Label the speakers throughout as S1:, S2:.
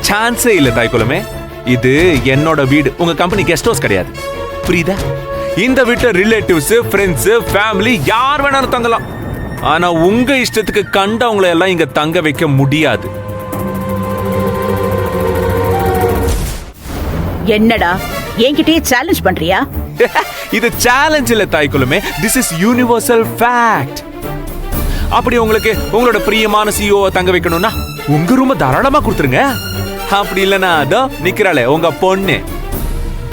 S1: சான்ஸே இல்ல தாய்க்குலமே. இது என்னோட வீடு, உங்க கம்பெனி கெஸ்ட் ஹவுஸ் கிடையாது. புரியுதா? இந்த வீட்டுல ரிலேட்டிவ்ஸ், ஃப்ரெண்ட்ஸ், ஃபேமிலி யார் வேணாலும் தங்கலாம். ஆனா உங்க இஷ்டத்துக்கு கண்டவங்களை எல்லாம் இங்க தங்க வைக்க முடியாது.
S2: என்னடா என்கிட்டயே சேலஞ்ச் பண்றியா?
S1: இது சேலஞ்ச் இல்ல தாய்க்குலமே, திஸ் இஸ் யூனிவர்சல் ஃபேக்ட். அப்படி உங்களுக்கு உங்களோட பிரியமான சிஓ தங்க வைக்கணும்னா உங்க ரூம தாராளமா கொடுத்துருங்க. அப்படி இல்லனா அதோ நிக்கிறாளே உங்க பொண்ணு,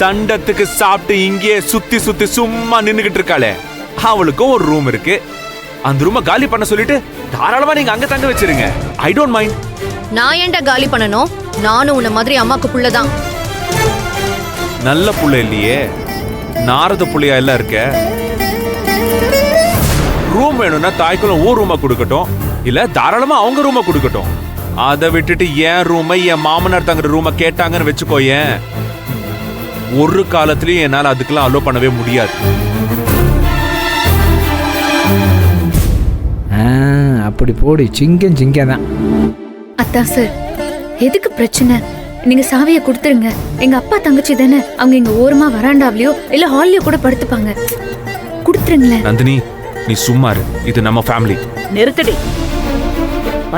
S1: தண்டத்துக்கு சாப்பிட்டு இங்கே சுத்தி சுத்தி சும்மா நின்னுகிட்டு இருக்காளே, அவளுக்கும் ஒரு ரூம் இருக்கு. அந்த ரூம காலி பண்ண சொல்லிட்டு தாராளமா நீங்க அங்க தங்க வச்சிருங்க. I don't mind.
S3: நான் ஏன்டா காலி பண்ணணும்? நானும் உன்ன மாதிரி அம்மாக்கு புள்ளதான்.
S1: நல்ல புள்ள இல்லையே, நாரத புள்ளையா எல்லாம் இருக்க. ரூம் வேணும்னா தாய்க்குள்ள ஊர் ரூமா கொடுக்கட்டும், இல்ல தாராளமா அவங்க ரூமா கொடுக்கட்டும். அதை விட்டுட்டு என் ரூமை என் மாமனார் தங்குற ரூமை கேட்டாங்கன்னு வச்சுக்கோ, ஏன் ஒரு காலத்திலயும் என்னால அதுக்கெல்லாம் அலோ பண்ணவே முடியாது.
S4: அப்படி போடு, சிங்கம் சிங்கம் தான்.
S5: அத்தா சார், எதுக்கு பிரச்சனை? நீங்க சாவியை கொடுத்துருங்க. எங்க அப்பா தங்கச்சி தானே, அவங்க இங்க ஓரமா வராண்டாவிலயோ இல்ல ஹால்லயோ கூட படுத்துப்பாங்க. கொடுத்துருங்களேன்.
S1: நந்தினி, நீ சும்மா இரு, இது நம்ம ஃபேமிலி.
S2: நிறுத்தடி.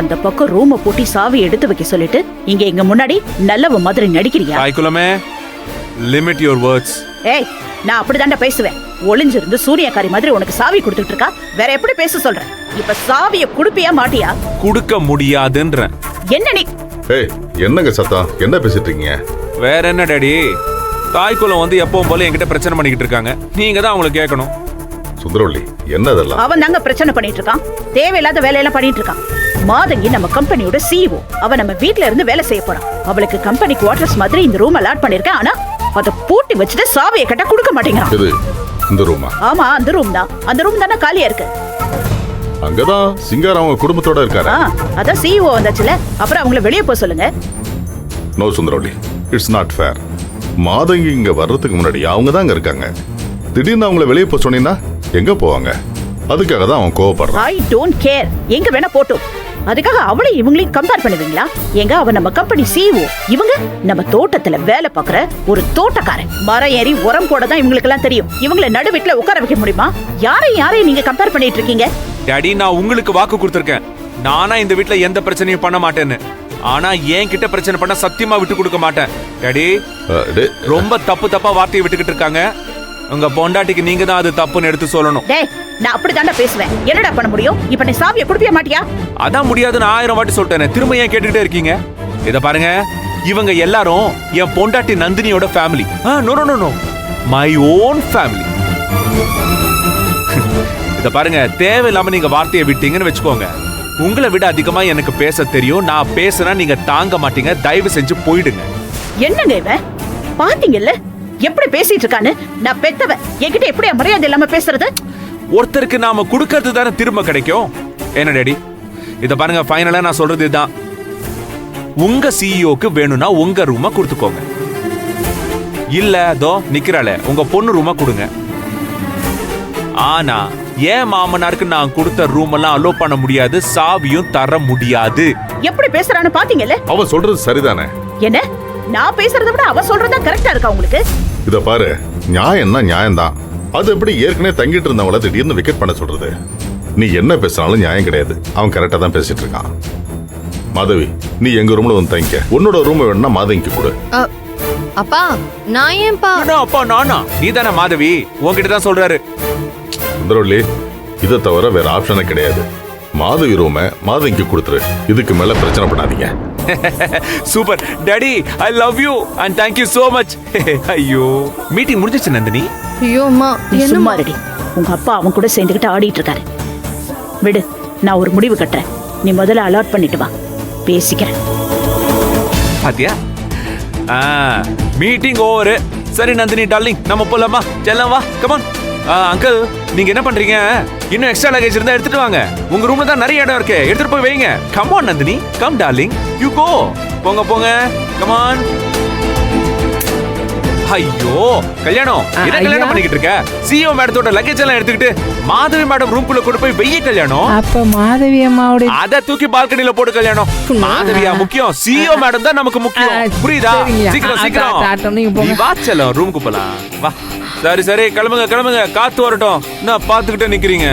S2: அந்த பக்கம் ரூம பூட்டி சாவி எடுத்து வைக்க சொல்லிட்டு இங்க எங்க முன்னாடி நல்லவ மாதிரி நடிக்கிறியா?
S1: தாய்க்குலமே, லிமிட் யுவர் வேர்ட்ஸ்.
S2: ஏய், நான் அப்படிதான்டா பேசுவேன். ஒளிஞ்சிருந்து சூரியக்காரி மாதிரி உனக்கு சாவி கொடுத்துட்டு இருக்கா, வேற எப்படி பேச சொல்ற? இப்ப சாவிய குடுப்பியா மாட்டியா?
S1: குடுக்க முடியாதுன்ற.
S2: என்ன நீ?
S6: ஏய், என்னங்க சத்தம்? என்ன பேசிட்டு இருக்கீங்க?
S1: வேற என்ன டாடி, தாய்க்குலம் வந்து எப்பவும் போல என்கிட்ட பிரச்சனை பண்ணிக்கிட்டு இருக்காங்க, நீங்க தான் அவங்களுக்கு கேட்கணும்.
S6: சுந்தரவள்ளி, என்ன அதெல்லாம்?
S2: அவன் தாங்க பிரச்சனை பண்ணிட்டு இருக்கான், தேவையில்லாத வேலையெல்லாம் பண்ணிட்டு இருக்கான். மாதங்கி நம்ம கம்பெனியோட சிஇஓ, அவ நம்ம வீட்ல இருந்து வேலை செய்ய போறான். அவளுக்கு கம்பெனி குவார்டர்ஸ் மாதிரி இந்த ரூம் அலாட் பண்ணிருக்கேன். ஆனா அத பூட்டி வச்சுட்டு சாவியை கட்ட கொடுக்க மாட்டேங்கிறான்.
S6: இது இந்த ரூமா?
S2: ஆமா, அந்த ரூம் தான். அந்த ரூம் தானே காலியா இருக்கு.
S6: அங்கதான் சிங்கார் அவங்க குடும்பத்தோட இருக்காரு.
S2: அதான் சிஇஓ வந்தாச்சுல, அப்புறம் அவங்கள வெளியே போக சொல்லுங்க.
S6: No Sundaravalli, it's not fair. Mathangi இங்க வர்றதுக்கு முன்னாடி அவங்க தான் அங்க இருக்காங்க. திடீர்னு அவங்கள வெளியே போக சொன்னீங்கன்னா எங்க போவாங்க? அதுக்காக தான் அவன் கோவப்படுறான்.
S2: ஐ டோன்ட் கேர், எங்க வேணா போட்டும். அதுக்காக அவளையும் இவங்களையும் கம்பேர் பண்ணுவீங்களா? எங்க அவ நம்ம கம்பெனி சிஇஓ, இவங்க நம்ம தோட்டத்துல வேலை பார்க்குற ஒரு தோட்டக்காரன். மரம் ஏறி உரம் போட தான் இவங்களுக்கு எல்லாம் தெரியும். இவங்கள நடு வீட்டுல உட்கார வைக்க முடியுமா? யாரையும் நீங்க கம்பேர் பண்ணிட்டு இருக்கீங்க?
S1: டாடி, நான் உங்களுக்கு வாக்கு கொடுத்திருக்கேன், நானா இந்த வீட்டுல எந்த பிரச்சனையும் பண்ண மாட்டேன்னு. ஆனா என் கிட்ட பிரச்சனை பண்ண சத்தியமா விட்டு கொடுக்க மாட்டேன். டாடி, ரொம்ப தப்பா வார்த்தையை விட்டுக்கிட்டு இருக்காங்க. உங்க பொண்டாட்டிக்கு நீங்க தான் அது தப்புன்னு எடுத்து சொல்லணும்.
S2: டேய், நான் அப்படிதான்டா பேசுவேன். என்னடா பண்ண முடியும்? இப்ப நீ சாவியை குடுப்பியா மாட்டியா?
S1: அதான் முடியாதுன்னு 1000 வாட்டி சொல்லிட்டேன், திரும்ப ஏன் கேட்டுக்கிட்டே இருக்கீங்க? இத பாருங்க, இவங்க எல்லாரும் என் பொண்டாட்டி நந்தினியோட family. No no no, my own family. இத பாருங்க, தேவையில்லாம நீங்க வார்த்தையை விட்டீங்கன்னு வச்சுக்கோங்க, உங்களை விட அதிகமா எனக்கு பேச தெரியும். நான் பேசுனா நீங்க தாங்க மாட்டீங்க. தயவு செஞ்சு போயிடுங்க.
S2: என்னங்க இவன்? பாத்தீங்கல்ல எப்படி பேசிட்டு இருக்கான்னு? நான் பெத்தவன், என்கிட்ட எப்படி மரியாதை இல்லாம பேசுறது?
S1: ஒருத்தருக்கு நாம கொடுக்கறது தானே திரும்ப கிடைக்கும். என்ன டாடி, இத பாருங்க, ஃபைனலா நான் சொல்றது இதுதான். உங்க சிஇஓக்கு வேணும்னா உங்க ரூமை கொடுத்துக்கோங்க, இல்ல தோ நிக்கிறாளே உங்க பொண்ணு ரூமை கொடுங்க. ஆனா ஏன் மாமனாருக்கு நான் கொடுத்த ரூம் எல்லாம் அலோ பண்ண முடியாது, சாவியும் தர முடியாது.
S2: எப்படி பேசுறான்னு பாத்தீங்கல்ல?
S6: அவ சொல்றது சரிதானே?
S2: என்ன, நான் பேசுறத விட அவ சொல்றதா கரெக்டா இருக்கா உங்களுக்கு?
S6: இத பாரு, நியாயம்னா நியாயம்தான். அது எப்படி ஏற்கனவே தங்கிட்டு இருந்தவங்கள திடீர்னு விக்கெட் பண்ண சொல்றது? நீ என்ன பேசினாலும் நியாயம் கிடையாது. அவன் கரெக்டா தான் பேசிட்டு இருக்கான். மாதவி, நீ எங்க ரூம்ல வந்து தங்கிக்க. உன்னோட ரூம் வேணும்னா மாதவிக்கு கொடு.
S3: அப்பா, நான் ஏன்பா?
S1: அப்பா நானா? நீ தானே மாதவி, உன்கிட்ட தான் சொல்றாரு.
S6: சுந்தரவள்ளி, இதை தவிர வேற ஆப்ஷனே கிடையாது. மாதவி ரூமை மாதவிக்கு கொடுத்துரு. இதுக்கு மேல பிரச்சனை பண்ணாதீங்க.
S1: Super daddy, I love you and thank you so much. ஐயோ, மீட்டிங் முடிஞ்சிச்சு நந்தினி.
S3: ஐயோ அம்மா,
S2: சும்மா ரெடி. உங்க அப்பா அவன் கூட சேர்ந்துகிட்டு ஆடிட்டு இருக்காரு. விடு, நான் ஒரு முடிவு கட்டுறேன். நீ முதல்ல அலாட் பண்ணிட்டு வா, பேசிக்கிறேன்.
S1: பாத்தியா, மீட்டிங் ஓவர். சரி நந்தினி டார்லிங், நம்ம போலாமா? செல்லம் வா, கம் ஆன். அங்கிள், நீங்க என்ன பண்றீங்க? இன்னும் எக்ஸ்ட்ரா லக்கேஜ் இருந்தா எடுத்துட்டு வாங்க. உங்க ரூம்ல தான் நிறைய இடம் இருக்கு, எடுத்துட்டு போய் வைங்க. Come on Nandini, come darling, you go. போங்க போங்க, கம் ஆன். ஐயோ கல்யாணம் என்ன
S4: ஐயா.
S1: கல்யாணம் பண்ணிக்கிட்டு இருக்க? சிஓ மேடத்தோட லக்கேஜ் எல்லாம் எடுத்துக்கிட்டு மாதவி மேடம் ரூம்குள்ள கொண்டு போய் வெய்ய கல்யாணம்.
S4: அப்ப மாதவி அம்மாவோட
S1: அத தூக்கி பால்கனில போட்டு கல்யாணம். மாதவியா முக்கியம், சிஓ மேடம் தான் நமக்கு முக்கியம். புரியுதா?
S4: சரிங்க.
S1: சீக்கிரம் சீக்கிரம்
S4: நீங்க போங்க.
S1: நீ வா செல்லம், ரூமுக்கு போலாம் வா. சரி சரி கிளம்புங்க கிளம்புங்க, காத்து வரட்டும். நான் பாத்துக்கிட்டே நிக்கிறீங்க.